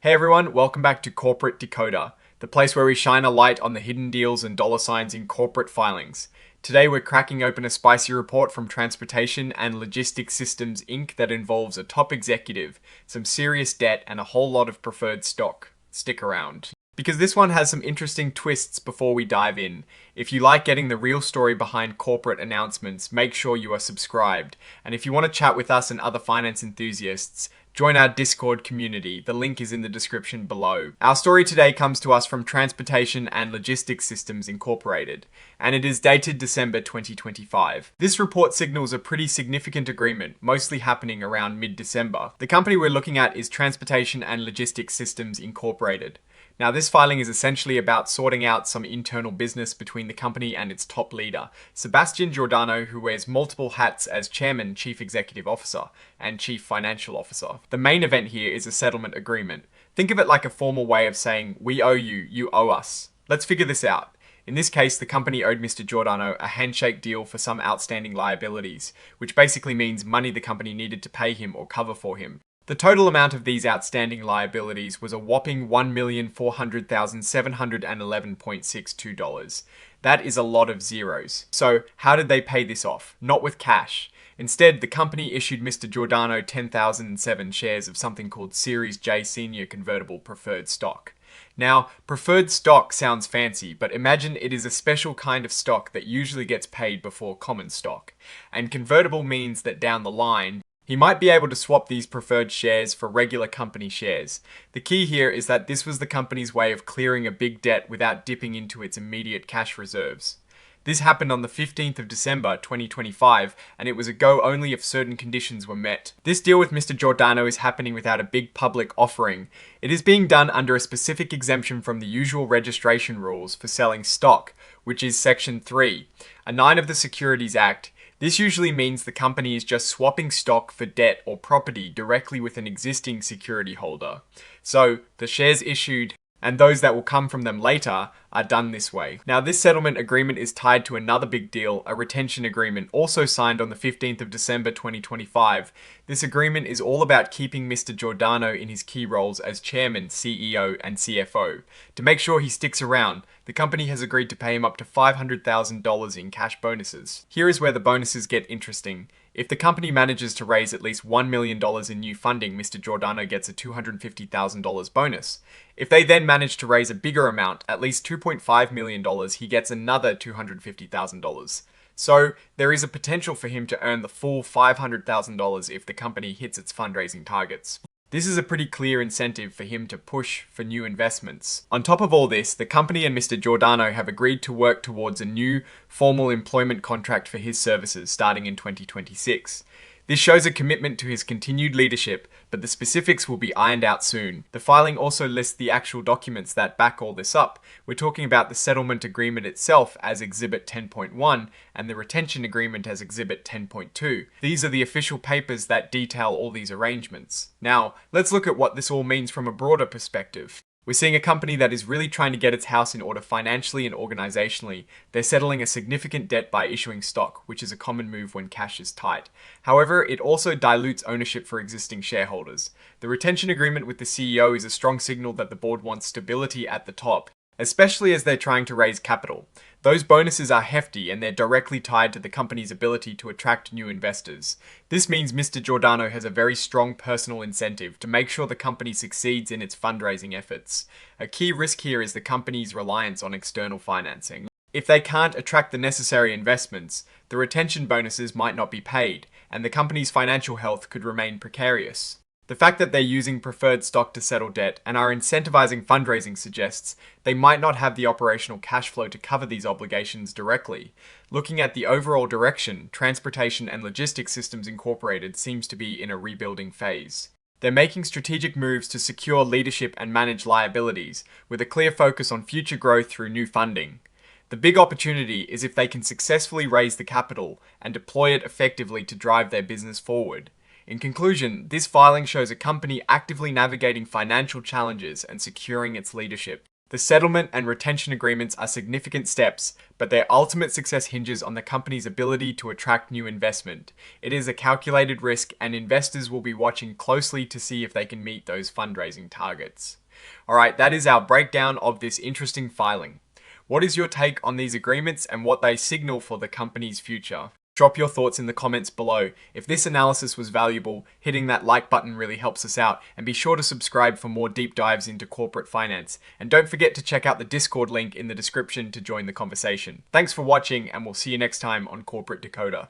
Hey everyone, welcome back to Corporate Decoder, the place where we shine a light on the hidden deals and dollar signs in corporate filings. Today we're cracking open a spicy report from Transportation and Logistics Systems Inc. that involves a top executive, some serious debt, and a whole lot of preferred stock. Stick around, because this one has some interesting twists before we dive in. If you like getting the real story behind corporate announcements, make sure you are subscribed. And if you want to chat with us and other finance enthusiasts, join our Discord community. The link is in the description below. Our story today comes to us from Transportation and Logistics Systems Incorporated, and it is dated December 2025. This report signals a pretty significant agreement, mostly happening around mid-December. The company we're looking at is Transportation and Logistics Systems Incorporated. Now, this filing is essentially about sorting out some internal business between the company and its top leader, Sebastian Giordano, who wears multiple hats as Chairman, Chief Executive Officer, and Chief Financial Officer. The main event here is a settlement agreement. Think of it like a formal way of saying, we owe you, you owe us. Let's figure this out. In this case, the company owed Mr. Giordano a handshake deal for some outstanding liabilities, which basically means money the company needed to pay him or cover for him. The total amount of these outstanding liabilities was a whopping $1,400,711.62. That is a lot of zeros. So how did they pay this off? Not with cash. Instead, the company issued Mr. Giordano 10,007 shares of something called Series J Senior Convertible Preferred Stock. Now, preferred stock sounds fancy, but imagine it is a special kind of stock that usually gets paid before common stock. And convertible means that down the line, he might be able to swap these preferred shares for regular company shares. The key here is that this was the company's way of clearing a big debt without dipping into its immediate cash reserves. This happened on the 15th of December 2025, and it was a go only if certain conditions were met. This deal with Mr. Giordano is happening without a big public offering. It is being done under a specific exemption from the usual registration rules for selling stock, which is Section 3, a 9 of the Securities Act. This usually means the company is just swapping stock for debt or property directly with an existing security holder. So the shares issued and those that will come from them later are done this way. Now, this settlement agreement is tied to another big deal, a retention agreement, also signed on the 15th of December 2025. This agreement is all about keeping Mr. Giordano in his key roles as Chairman, CEO, and CFO. To make sure he sticks around, the company has agreed to pay him up to $500,000 in cash bonuses. Here is where the bonuses get interesting. If the company manages to raise at least $1 million in new funding, Mr. Giordano gets a $250,000 bonus. If they then manage to raise a bigger amount, at least $2.5 million, he gets another $250,000. So there is a potential for him to earn the full $500,000 if the company hits its fundraising targets. This is a pretty clear incentive for him to push for new investments. On top of all this, the company and Mr. Giordano have agreed to work towards a new formal employment contract for his services starting in 2026. This shows a commitment to his continued leadership, but the specifics will be ironed out soon. The filing also lists the actual documents that back all this up. We're talking about the settlement agreement itself as Exhibit 10.1 and the retention agreement as Exhibit 10.2. These are the official papers that detail all these arrangements. Now, let's look at what this all means from a broader perspective. We're seeing a company that is really trying to get its house in order financially and organizationally. They're settling a significant debt by issuing stock, which is a common move when cash is tight. However, it also dilutes ownership for existing shareholders. The retention agreement with the CEO is a strong signal that the board wants stability at the top, especially as they're trying to raise capital. Those bonuses are hefty and they're directly tied to the company's ability to attract new investors. This means Mr. Giordano has a very strong personal incentive to make sure the company succeeds in its fundraising efforts. A key risk here is the company's reliance on external financing. If they can't attract the necessary investments, the retention bonuses might not be paid, and the company's financial health could remain precarious. The fact that they're using preferred stock to settle debt and are incentivizing fundraising suggests they might not have the operational cash flow to cover these obligations directly. Looking at the overall direction, Transportation and Logistics Systems Incorporated seems to be in a rebuilding phase. They're making strategic moves to secure leadership and manage liabilities, with a clear focus on future growth through new funding. The big opportunity is if they can successfully raise the capital and deploy it effectively to drive their business forward. In conclusion, this filing shows a company actively navigating financial challenges and securing its leadership. The settlement and retention agreements are significant steps, but their ultimate success hinges on the company's ability to attract new investment. It is a calculated risk, and investors will be watching closely to see if they can meet those fundraising targets. Alright, that is our breakdown of this interesting filing. What is your take on these agreements and what they signal for the company's future? Drop your thoughts in the comments below. If this analysis was valuable, hitting that like button really helps us out, and be sure to subscribe for more deep dives into corporate finance. And don't forget to check out the Discord link in the description to join the conversation. Thanks for watching, and we'll see you next time on Corporate Decoder.